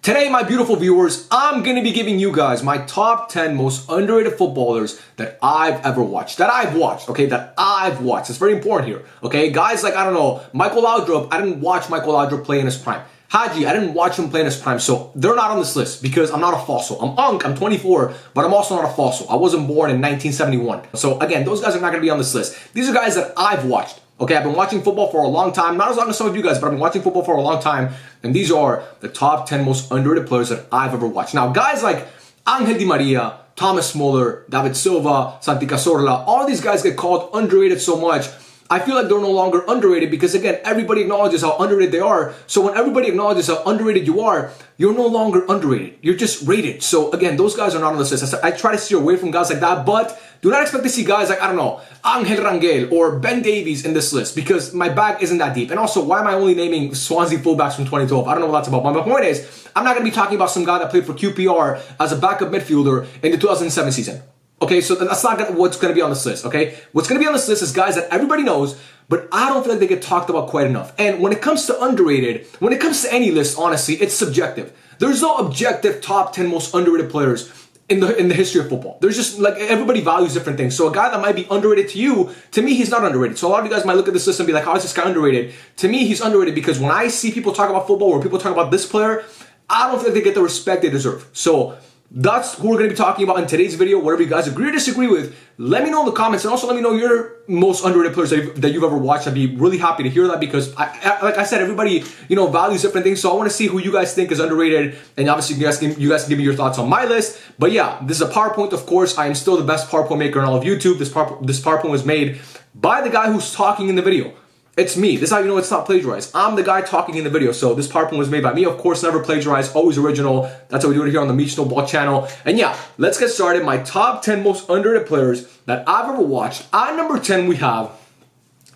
Today, my beautiful viewers, I'm going to be giving you guys my top 10 most underrated footballers that I've ever watched. Okay? That I've watched. It's very important here, okay? Guys like, I don't know, Michael Laudrup, I didn't watch Michael Laudrup play in his prime. Haji, I didn't watch him play in his prime, so they're not on this list because I'm not a fossil. I'm 24, but I'm also not a fossil. I wasn't born in 1971. So again, those guys are not going to be on this list. These are guys that I've watched. Okay, I've been watching football for a long time. Not as long as some of you guys, but I've been watching football for a long time. And these are the top 10 most underrated players that I've ever watched. Now, guys like Angel Di Maria, Thomas Muller, David Silva, Santi Cazorla, all these guys get called underrated so much. I feel like they're no longer underrated because, again, everybody acknowledges how underrated they are. So when everybody acknowledges how underrated you are, you're no longer underrated. You're just rated. So, again, those guys are not on the list. I try to steer away from guys like that, but do not expect to see guys like, I don't know, Angel Rangel or Ben Davies in this list because my bag isn't that deep. And also, why am I only naming Swansea fullbacks from 2012? I don't know what that's about. But my point is, I'm not going to be talking about some guy that played for QPR as a backup midfielder in the 2007 season. Okay, so that's not what's going to be on this list, okay? What's going to be on this list is guys that everybody knows, but I don't feel like they get talked about quite enough. And when it comes to underrated, when it comes to any list, honestly, it's subjective. There's no objective top 10 most underrated players in the history of football. There's just, like, everybody values different things. So a guy that might be underrated to you, to me, he's not underrated. So a lot of you guys might look at this list and be like, how is this guy underrated? To me, he's underrated because when I see people talk about football or people talk about this player, I don't think they get the respect they deserve. So that's who we're going to be talking about in today's video. Whatever you guys agree or disagree with, let me know in the comments. And also let me know your most underrated players that you've ever watched. I'd be really happy to hear that because, like I said, everybody, values different things. So I want to see who you guys think is underrated. And obviously, you guys can give me your thoughts on my list. But yeah, this is a PowerPoint, of course. I am still the best PowerPoint maker on all of YouTube. This PowerPoint was made by the guy who's talking in the video. It's me. This is how you know it's not plagiarized. I'm the guy talking in the video. So this PowerPoint was made by me. Of course, never plagiarized, always original. That's how we do it here on the Meet Snowball channel. And yeah, let's get started. My top 10 most underrated players that I've ever watched. At number 10, we have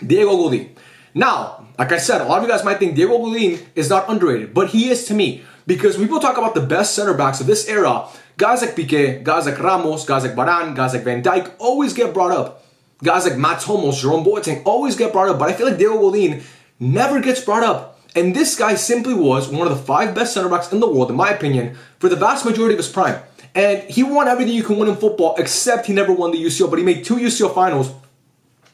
Diego Godin. Now, like I said, a lot of you guys might think Diego Godin is not underrated, but he is to me. Because when people talk about the best center backs of this era, guys like Piqué, guys like Ramos, guys like Varane, guys like Van Dijk always get brought up. Guys like Mats Hummels, Jerome Boateng always get brought up, but I feel like Diego Godin never gets brought up. And this guy simply was one of the 5 best center backs in the world, in my opinion, for the vast majority of his prime. And he won everything you can win in football, except he never won the UCL, but he made 2 UCL finals.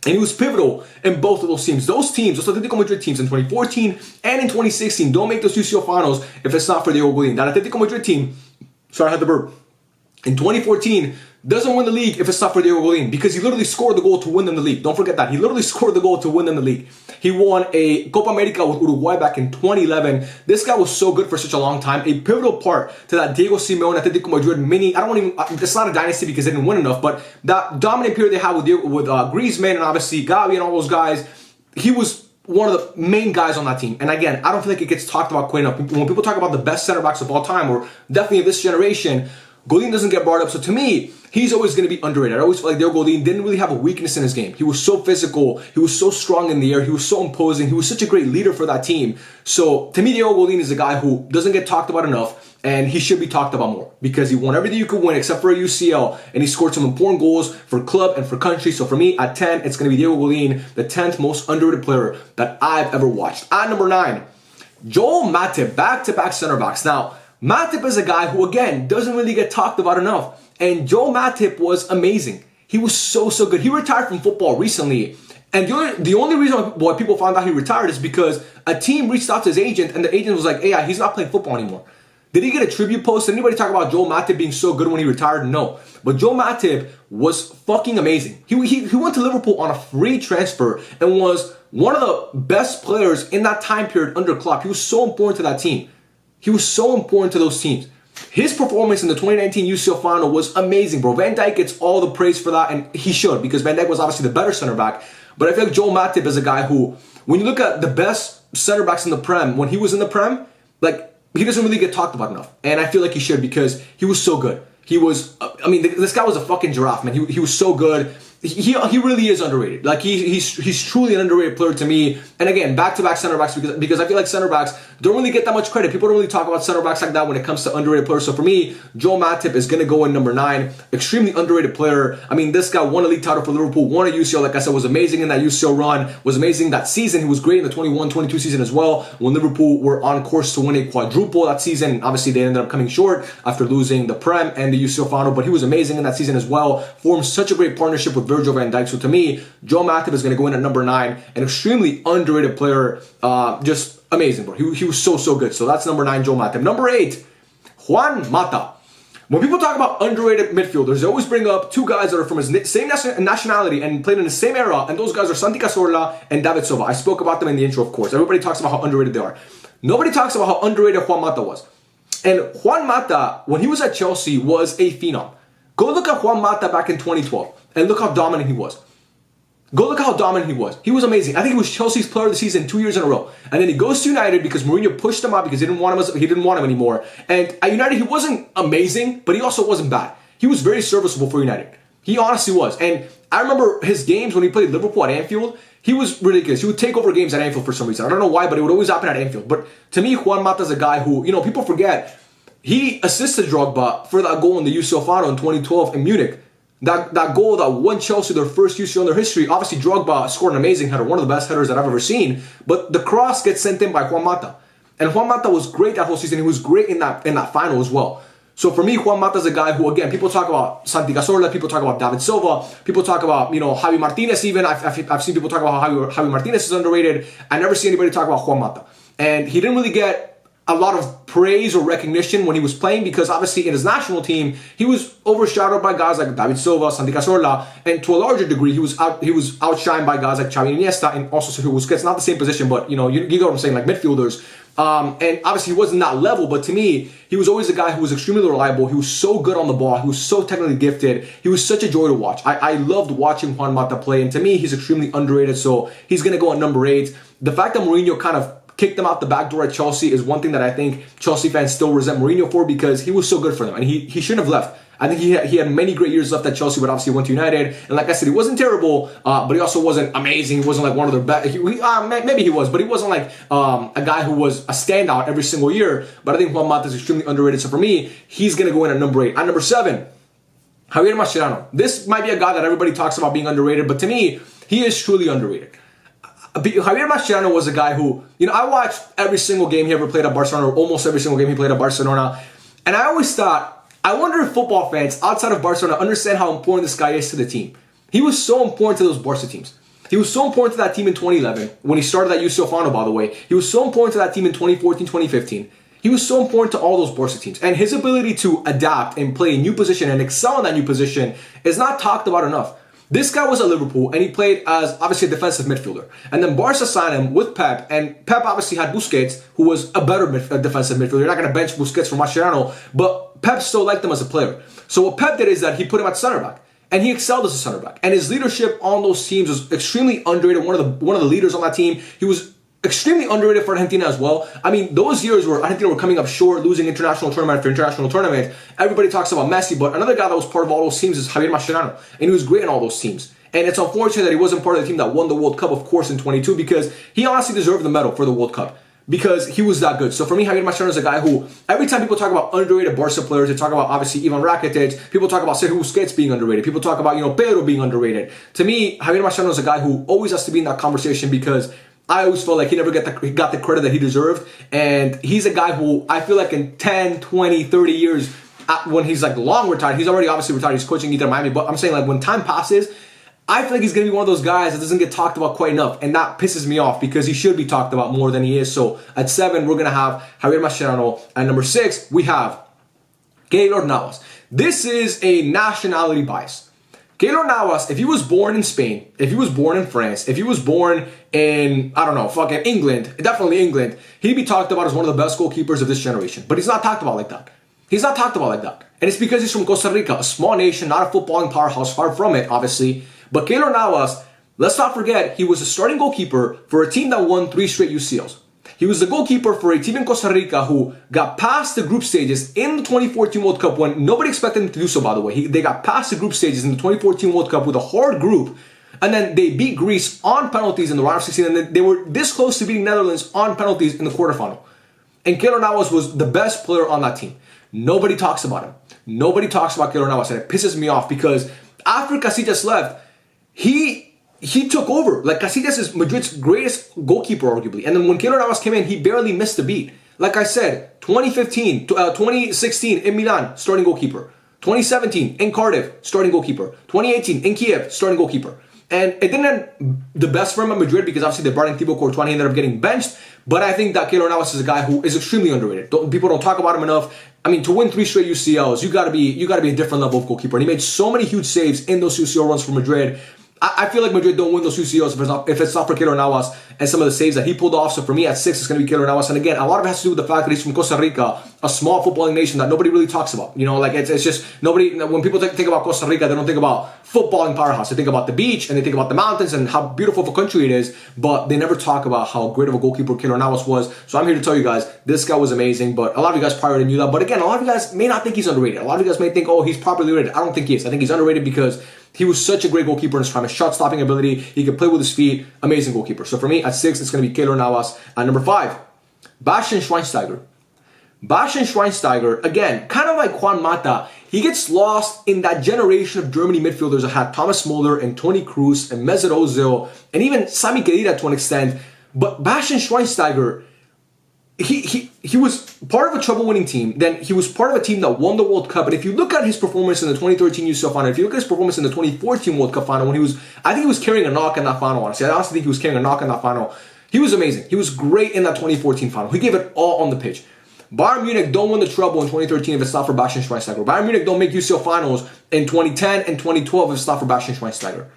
And he was pivotal in both of those teams. Those Atletico Madrid teams in 2014 and in 2016 don't make those UCL finals if it's not for Diego Godin. That Atletico Madrid team, sorry, I had the burp. In 2014, doesn't win the league if it's not for Diego Godin because he literally scored the goal to win them the league. Don't forget that. He literally scored the goal to win them the league. He won a Copa America with Uruguay back in 2011. This guy was so good for such a long time. A pivotal part to that Diego Simeone Atletico Madrid mini. It's not a dynasty because they didn't win enough, but that dominant period they had with Griezmann and obviously Gavi and all those guys, he was one of the main guys on that team. And again, I don't feel like it gets talked about quite enough. When people talk about the best center backs of all time, or definitely of this generation, Godin doesn't get brought up. So to me, he's always going to be underrated. I always feel like Diego Godin didn't really have a weakness in his game. He was so physical. He was so strong in the air. He was so imposing. He was such a great leader for that team. So to me, Diego Godin is a guy who doesn't get talked about enough, and he should be talked about more because he won everything you could win except for a UCL, and he scored some important goals for club and for country. So for me, at 10, it's going to be Diego Godin, the 10th most underrated player that I've ever watched. At number 9, Joel Matip, back-to-back center backs. Now, Matip is a guy who, again, doesn't really get talked about enough. And Joel Matip was amazing. He was so good. He retired from football recently. And the only reason why people found out he retired is because a team reached out to his agent and the agent was like, hey, he's not playing football anymore. Did he get a tribute post? Did anybody talk about Joel Matip being so good when he retired? No. But Joel Matip was fucking amazing. He went to Liverpool on a free transfer and was one of the best players in that time period under Klopp. He was so important to that team. He was so important to those teams. His performance in the 2019 UCL final was amazing, bro. Van Dijk gets all the praise for that, and he should, because Van Dijk was obviously the better center back. But I feel like Joel Matip is a guy who, when you look at the best center backs in the Prem, when he was in the Prem, like, he doesn't really get talked about enough. And I feel like he should because he was so good. He was, this guy was a fucking giraffe, man. He was so good. he really is underrated. Like he's truly an underrated player to me. And again, back-to-back center backs because I feel like center backs don't really get that much credit. People don't really talk about center backs like that when it comes to underrated players. So for me, Joel Matip is going to go in number 9. Extremely underrated player. I mean, this guy won a league title for Liverpool, won a UCL, like I said, was amazing in that UCL run, was amazing that season. He was great in the 21-22 season as well, when Liverpool were on course to win a quadruple that season. Obviously, they ended up coming short after losing the Prem and the UCL final, but he was amazing in that season as well. Formed such a great partnership with Virgil van Dijk. So to me, Joel Matip is going to go in at number 9. An extremely underrated player. Just amazing, bro. He was so good. So that's number 9, Joel Matip. Number 8, Juan Mata. When people talk about underrated midfielders, they always bring up 2 guys that are from his same nationality and played in the same era, and those guys are Santi Cazorla and David Silva. I spoke about them in the intro, of course. Everybody talks about how underrated they are. Nobody talks about how underrated Juan Mata was. And Juan Mata, when he was at Chelsea, was a phenom. Go look at Juan Mata back in 2012, and look how dominant he was. Go look at how dominant he was. He was amazing. I think he was Chelsea's player of the season 2 years in a row. And then he goes to United because Mourinho pushed him out because he didn't want him anymore. And at United, he wasn't amazing, but he also wasn't bad. He was very serviceable for United. He honestly was. And I remember his games when he played Liverpool at Anfield. He was ridiculous. He would take over games at Anfield for some reason. I don't know why, but it would always happen at Anfield. But to me, Juan Mata is a guy who, people forget. He assisted Drogba for that goal in the UCL final in 2012 in Munich. That goal that won Chelsea their first UCL in their history. Obviously, Drogba scored an amazing header, one of the best headers that I've ever seen. But the cross gets sent in by Juan Mata. And Juan Mata was great that whole season. He was great in that final as well. So for me, Juan Mata is a guy who, again, people talk about Santi Cazorla, people talk about David Silva, people talk about, Javi Martinez even. I've seen people talk about how Javi Martinez is underrated. I never see anybody talk about Juan Mata. And he didn't really get a lot of praise or recognition when he was playing because obviously in his national team, he was overshadowed by guys like David Silva, Santi Cazorla, and to a larger degree, he was outshined by guys like Xavi Iniesta and also Sergio Busquets. Not the same position, but you get what I'm saying, like midfielders. And obviously he wasn't that level, but to me, he was always a guy who was extremely reliable. He was so good on the ball. He was so technically gifted. He was such a joy to watch. I loved watching Juan Mata play, and to me, he's extremely underrated, so he's going to go at number 8. The fact that Mourinho kind of kicked them out the back door at Chelsea is one thing that I think Chelsea fans still resent Mourinho for because he was so good for them, and he shouldn't have left. I think he had many great years left at Chelsea, but obviously went to United. And like I said, he wasn't terrible, but he also wasn't amazing. He wasn't like one of their best. Maybe he was, but he wasn't like a guy who was a standout every single year. But I think Juan Mata is extremely underrated. So for me, he's going to go in at number 8. At number 7, Javier Mascherano. This might be a guy that everybody talks about being underrated, but to me, he is truly underrated. Javier Mascherano was a guy who, I watched every single game he ever played at Barcelona, or almost every single game he played at Barcelona. And I always thought, I wonder if football fans outside of Barcelona understand how important this guy is to the team. He was so important to those Barca teams. He was so important to that team in 2011, when he started that UCL final, by the way. He was so important to that team in 2014, 2015. He was so important to all those Barca teams. And his ability to adapt and play a new position and excel in that new position is not talked about enough. This guy was at Liverpool, and he played as, obviously, a defensive midfielder. And then Barca signed him with Pep, and Pep obviously had Busquets, who was a better defensive midfielder. You're not going to bench Busquets for Mascherano, but Pep still liked him as a player. So what Pep did is that he put him at center back, and he excelled as a center back. And his leadership on those teams was extremely underrated. One of the leaders on that team. He was extremely underrated for Argentina as well. I mean, those years where Argentina were coming up short, losing international tournament after international tournament, everybody talks about Messi, but another guy that was part of all those teams is Javier Mascherano, and he was great in all those teams. And it's unfortunate that he wasn't part of the team that won the World Cup, of course, in 22, because he honestly deserved the medal for the World Cup, because he was that good. So for me, Javier Mascherano is a guy who, every time people talk about underrated Barca players, they talk about, obviously, Ivan Rakitic, people talk about Sergio Busquets being underrated, people talk about, Pedro being underrated. To me, Javier Mascherano is a guy who always has to be in that conversation, because I always felt like he never got the credit that he deserved. And he's a guy who I feel like in 10, 20, 30 years, when he's like long retired, he's already obviously retired, he's coaching Inter Miami, but I'm saying like when time passes, I feel like he's going to be one of those guys that doesn't get talked about quite enough. And that pisses me off because he should be talked about more than he is. So at 7, we're going to have Javier Mascherano. At number 6, we have Keylor Navas. This is a nationality bias. Keylor Navas, if he was born in Spain, if he was born in France, if he was born in, I don't know, fucking England, definitely England, he'd be talked about as one of the best goalkeepers of this generation. But he's not talked about like that. He's not talked about like that. And it's because he's from Costa Rica, a small nation, not a footballing powerhouse, far from it, obviously. But Keylor Navas, let's not forget, he was a starting goalkeeper for a team that won 3 straight UCLs. He was the goalkeeper for a team in Costa Rica who got past the group stages in the 2014 World Cup when nobody expected him to do so, by the way. They got past the group stages in the 2014 World Cup with a hard group. And then they beat Greece on penalties in the round of 16. And then they were this close to beating Netherlands on penalties in the quarterfinal. And Keylor Navas was the best player on that team. Nobody talks about him. Nobody talks about Keylor Navas. And it pisses me off because after Casillas left, he took over. Like, Casillas is Madrid's greatest goalkeeper, arguably. And then when Keylor Navas came in, he barely missed a beat. Like I said, 2016 in Milan, starting goalkeeper. 2017 in Cardiff, starting goalkeeper. 2018 in Kiev, starting goalkeeper. And it didn't end the best for him at Madrid because obviously they brought in Thibaut Courtois and he ended up getting benched. But I think that Keylor Navas is a guy who is extremely underrated. People don't talk about him enough. I mean, to win 3 straight UCLs, you gotta be a different level of goalkeeper. And he made so many huge saves in those UCL runs for Madrid. I feel like Madrid don't win those UCLs if it's not for Keylor Navas and some of the saves that he pulled off. So for me, at 6, it's going to be Keylor Navas. And again, a lot of it has to do with the fact that he's from Costa Rica, a small footballing nation that nobody really talks about. You know, like it's just nobody. When people think about Costa Rica, they don't think about footballing powerhouse. They think about the beach and they think about the mountains and how beautiful of a country it is. But they never talk about how great of a goalkeeper Keylor Navas was. So I'm here to tell you guys, this guy was amazing. But a lot of you guys probably already knew that. But again, a lot of you guys may not think he's underrated. A lot of you guys may think, oh, he's properly rated. I don't think he is. I think he's underrated because he was such a great goalkeeper in his prime. His shot-stopping ability, he could play with his feet. Amazing goalkeeper. So for me, at 6, it's going to be Keylor Navas. At number 5, Bastian Schweinsteiger. Bastian Schweinsteiger, again, kind of like Juan Mata, he gets lost in that generation of Germany midfielders that had Thomas Muller and Toni Kroos and Mesut Ozil and even Sami Khedira to an extent. But Bastian Schweinsteiger, he was part of a trouble-winning team. Then he was part of a team that won the World Cup. And if you look at his performance in the 2013 UCL final, if you look at his performance in the 2014 World Cup final, when I think he was carrying a knock in that final, honestly. I honestly think he was carrying a knock in that final. He was amazing. He was great in that 2014 final. He gave it all on the pitch. Bayern Munich don't win the treble in 2013 if it's not for Bastian Schweinsteiger. Bayern Munich don't make UCL finals in 2010 and 2012 if it's not for Bastian Schweinsteiger.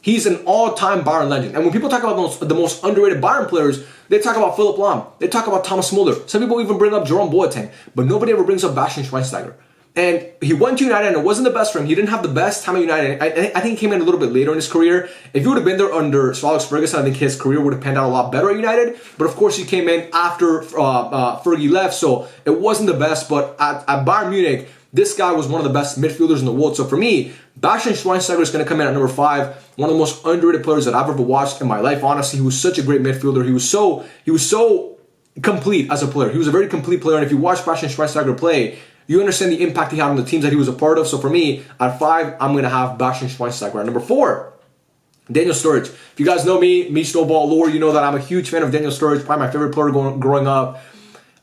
He's an all-time Bayern legend. And when people talk about the most underrated Bayern players, they talk about Philipp Lahm. They talk about Thomas Muller. Some people even bring up Jerome Boateng. But nobody ever brings up Bastian Schweinsteiger. And he went to United and it wasn't the best for him. He didn't have the best time at United. I think he came in a little bit later in his career. If he would have been there under Sir Alex Ferguson, I think his career would have panned out a lot better at United. But of course, he came in after Fergie left, so it wasn't the best. But at Bayern Munich, this guy was one of the best midfielders in the world. So for me, Bastian Schweinsteiger is going to come in at number 5. One of the most underrated players that I've ever watched in my life. Honestly, he was such a great midfielder. He was so complete as a player. He was a very complete player. And if you watch Bastian Schweinsteiger play, you understand the impact he had on the teams that he was a part of. So for me, at 5, I'm going to have Bastian Schweinsteiger. At number 4, Daniel Sturridge. If you guys know me Snowball lore, you know that I'm a huge fan of Daniel Sturridge. Probably my favorite player growing up.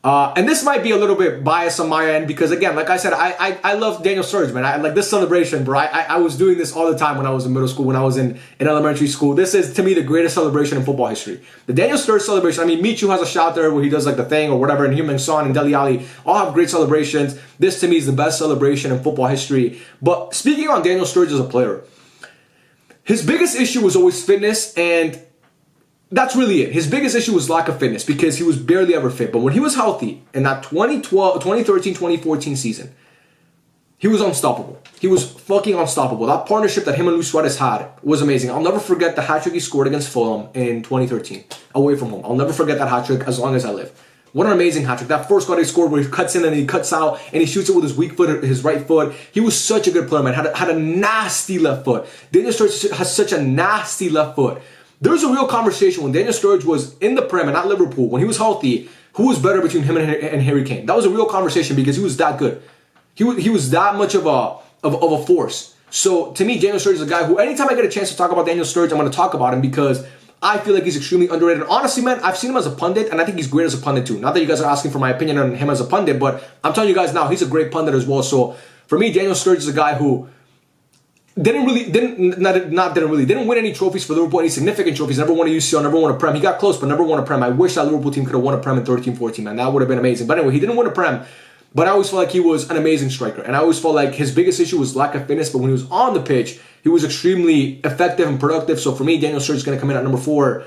And this might be a little bit biased on my end because, again, like I said, I love Daniel Sturridge, man. I like this celebration, bro. I was doing this all the time when I was in middle school, when I was in elementary school. This is, to me, the greatest celebration in football history. The Daniel Sturridge celebration, I mean, Michu has a shout there where he does like the thing or whatever, and Heung-min Son and Dele Alli all have great celebrations. This, to me, is the best celebration in football history. But speaking on Daniel Sturridge as a player, his biggest issue was always fitness, and that's really it. His biggest issue was lack of fitness because he was barely ever fit. But when he was healthy in that 2013-2014 season, he was unstoppable. He was fucking unstoppable. That partnership that him and Luis Suarez had was amazing. I'll never forget the hat-trick he scored against Fulham in 2013, away from home. I'll never forget that hat-trick as long as I live. What an amazing hat-trick. That first goal he scored where he cuts in and he cuts out and he shoots it with his weak foot, his right foot. He was such a good player, man. Had a nasty left foot. Daniel Sturridge has such a nasty left foot. There was a real conversation when Daniel Sturridge was in the Prem and at Liverpool, when he was healthy, who was better between him and Harry Kane. That was a real conversation because he was that good. He was that much of a force. So to me, Daniel Sturridge is a guy who, anytime I get a chance to talk about Daniel Sturridge, I'm going to talk about him because I feel like he's extremely underrated. And honestly, man, I've seen him as a pundit, and I think he's great as a pundit too. Not that you guys are asking for my opinion on him as a pundit, but I'm telling you guys now, he's a great pundit as well. So for me, Daniel Sturridge is a guy who didn't win any trophies for Liverpool, any significant trophies, never won a UCL, never won a Prem. He got close, but never won a Prem. I wish that Liverpool team could have won a Prem in 13-14, man. That would have been amazing. But anyway, he didn't win a Prem, but I always felt like he was an amazing striker. And I always felt like his biggest issue was lack of fitness, but when he was on the pitch, he was extremely effective and productive. So for me, Daniel Sturridge is going to come in at number 4.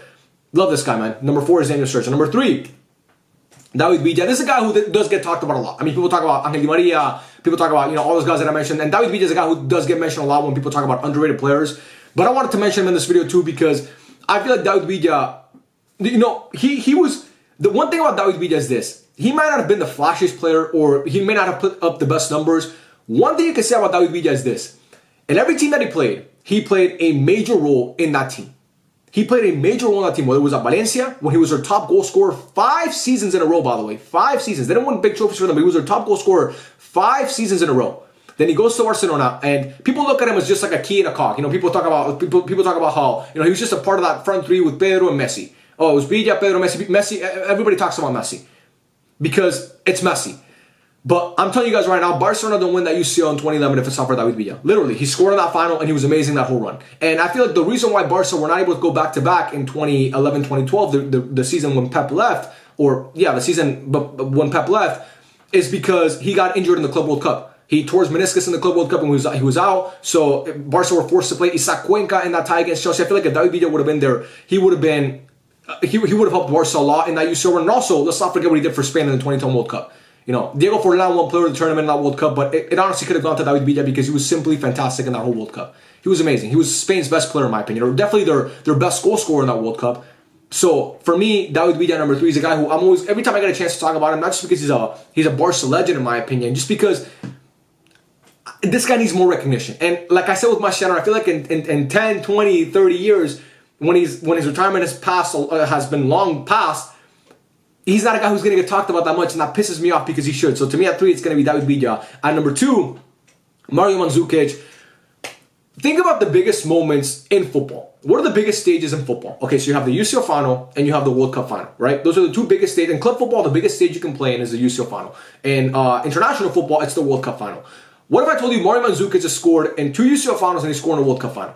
Love this guy, man. Number 4 is Daniel Sturridge. And number 3, David Villa. This is a guy who does get talked about a lot. I mean, people talk about Angel Di Maria, people talk about, all those guys that I mentioned, and David Villa is a guy who does get mentioned a lot when people talk about underrated players. But I wanted to mention him in this video too because I feel like David Villa, he was The one thing about David Villa is this. He might not have been the flashiest player, or he may not have put up the best numbers. One thing you can say about David Villa is this. In every team that he played a major role in that team. He played a major role in that team, whether it was at Valencia, when he was their top goal scorer 5 seasons in a row, by the way. 5 seasons. They didn't win big trophies for them, but he was their top goal scorer 5 seasons in a row. Then he goes to Barcelona, and people look at him as just like a key and a cog. People talk about how he was just a part of that front three with Pedro and Messi. Oh, it was Villa, Pedro, Messi. Everybody talks about Messi because it's Messi. But I'm telling you guys right now, Barcelona don't win that UCL in 2011 if it's not for David Villa. Literally, he scored in that final and he was amazing that whole run. And I feel like the reason why Barca were not able to go back-to-back in 2011, 2012, the season when Pep left, the season when Pep left, is because he got injured in the Club World Cup. He tore his meniscus in the Club World Cup and he was out. So Barca were forced to play Isaac Cuenca in that tie against Chelsea. I feel like if David Villa would have been there, he would have helped Barca a lot in that UCL run. And also, let's not forget what he did for Spain in the 2010 World Cup. Diego Forlán won player of the tournament in that World Cup, but it honestly could have gone to David Villa because he was simply fantastic in that whole World Cup. He was amazing. He was Spain's best player in my opinion, or definitely their best goal scorer in that World Cup. So for me, David Villa number 3 is a guy who I'm always, every time I get a chance to talk about him, not just because he's a Barca legend in my opinion, just because this guy needs more recognition. And like I said with Mascherano, I feel like in 10, 20, 30 years, when his retirement has been long past, he's not a guy who's going to get talked about that much, and that pisses me off because he should. So to me, at 3, it's going to be David Villa. At number 2, Mario Mandzukic. Think about the biggest moments in football. What are the biggest stages in football? Okay, so you have the UCL final and you have the World Cup final, right? Those are the 2 biggest stages. In club football, the biggest stage you can play in is the UCL final. In international football, it's the World Cup final. What if I told you Mario Mandzukic has scored in 2 UCL finals and he scored in a World Cup final?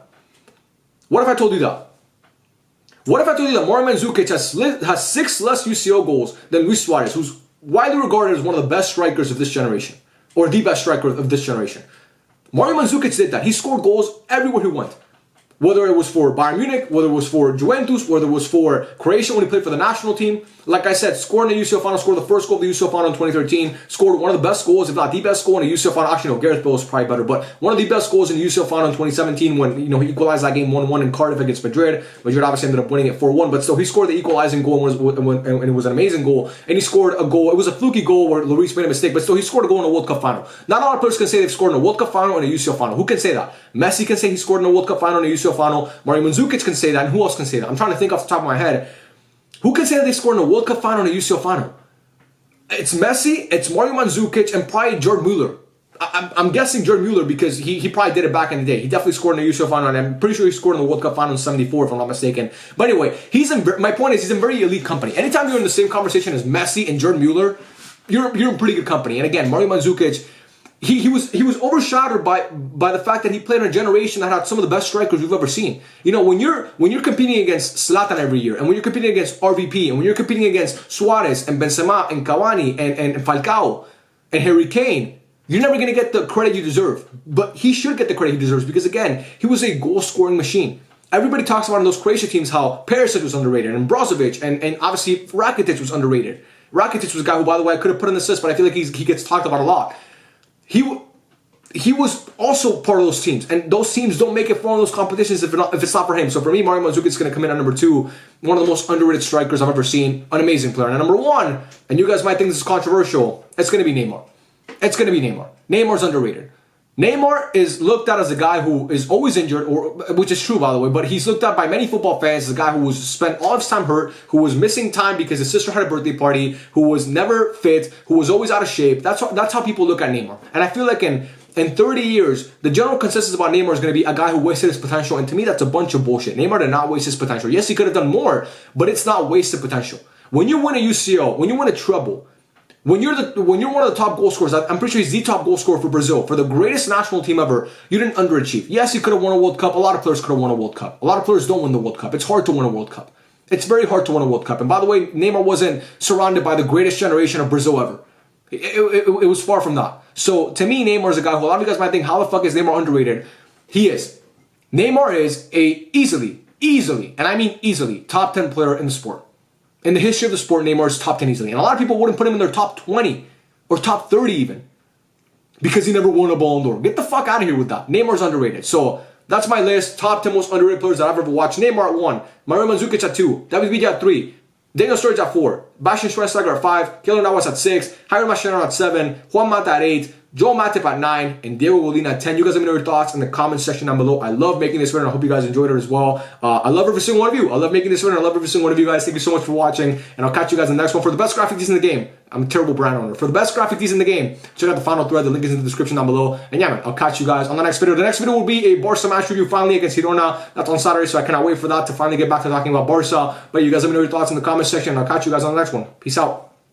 What if I told you that? What if I told you that Mario Mandzukic has 6 less UCL goals than Luis Suarez, who's widely regarded as one of the best strikers of this generation, or the best striker of this generation? Mario Mandzukic did that. He scored goals everywhere he went. Whether it was for Bayern Munich, whether it was for Juventus, whether it was for Croatia when he played for the national team. Like I said, scored in the UCL final, scored the first goal of the UCL final in 2013, scored one of the best goals, if not the best goal in the UCL final. Actually, no, Gareth Bale was probably better, but one of the best goals in the UCL final in 2017 when he equalized that game 1-1 in Cardiff against Madrid. Madrid obviously ended up winning it 4-1, but still he scored the equalizing goal and it was an amazing goal. And he scored a goal. It was a fluky goal where Lloris made a mistake, but still he scored a goal in a World Cup final. Not a lot of players can say they've scored in a World Cup final and a UCL final. Who can say that? Messi can say he scored in a World Cup final and a UCL final. Mario Mandzukic can say that, and who else can say that? I'm trying to think off the top of my head. Who can say that they scored in a World Cup final and a UCL final? It's Messi, it's Mario Mandzukic, and probably Gerd Müller. I'm guessing Gerd Müller because he probably did it back in the day. He definitely scored in a UCL final, and I'm pretty sure he scored in the World Cup final in '74, if I'm not mistaken. But anyway, my point is he's in very elite company. Anytime you're in the same conversation as Messi and Gerd Müller, you're in pretty good company. And again, Mario Mandzukic, he was overshadowed by the fact that he played in a generation that had some of the best strikers we've ever seen. When you're competing against Zlatan every year, and when you're competing against RVP, and when you're competing against Suarez and Benzema and Cavani and Falcao and Harry Kane, you're never going to get the credit you deserve. But he should get the credit he deserves because, again, he was a goal-scoring machine. Everybody talks about in those Croatia teams how Perisic was underrated and Brozovic and obviously Rakitic was underrated. Rakitic was a guy who, by the way, I could have put in this list, but I feel like he gets talked about a lot. He was also part of those teams, and those teams don't make it for one of those competitions if it's not for him. So for me, Mario Mandzukic is going to come in at number 2, one of the most underrated strikers I've ever seen, an amazing player. And at number 1, and you guys might think this is controversial, it's going to be Neymar. It's going to be Neymar. Neymar's underrated. Neymar is looked at as a guy who is always injured, which is true by the way, but he's looked at by many football fans as a guy who was spent all of his time hurt, who was missing time because his sister had a birthday party, who was never fit, who was always out of shape. That's how people look at Neymar. And I feel like in 30 years, the general consensus about Neymar is going to be a guy who wasted his potential, and to me that's a bunch of bullshit. Neymar did not waste his potential. Yes, he could have done more, but it's not wasted potential. When you win a UCL, when you win a treble, when you're one of the top goal scorers, I'm pretty sure he's the top goal scorer for Brazil, for the greatest national team ever, you didn't underachieve. Yes, you could have won a World Cup. A lot of players could have won a World Cup. A lot of players don't win the World Cup. It's hard to win a World Cup. It's very hard to win a World Cup. And by the way, Neymar wasn't surrounded by the greatest generation of Brazil ever. It was far from that. So to me, Neymar is a guy who a lot of you guys might think, how the fuck is Neymar underrated? He is. Neymar is a easily, and I mean easily, top 10 player in the sport. In the history of the sport, Neymar is top 10 easily. And a lot of people wouldn't put him in their top 20 or top 30 even because he never won a Ballon d'Or. Get the fuck out of here with that. Neymar's underrated. So that's my list. Top 10 most underrated players that I've ever watched. Neymar at 1. Mario Mandzukic at 2. David Villa at 3. Daniel Sturridge at 4, Bastian Schweinsteiger at 5, Keylor Navas at 6, Javier Mascherano at 7, Juan Mata at 8, Joel Matip at 9, and Diego Godin at 10. You guys let me know your thoughts in the comment section down below. I love making this video, and I hope you guys enjoyed it as well. I love every single one of you. I love making this video, and I love every single one of you guys. Thank you so much for watching, and I'll catch you guys in the next one for the best graphic tees in the game. I'm a terrible brand owner. For the best graphic tees in the game, check out the final thread. The link is in the description down below. And yeah, man, I'll catch you guys on the next video. The next video will be a Barca match review finally against Girona. That's on Saturday, so I cannot wait for that to finally get back to talking about Barca. But you guys let me know your thoughts in the comment section, and I'll catch you guys on the next one. Peace out.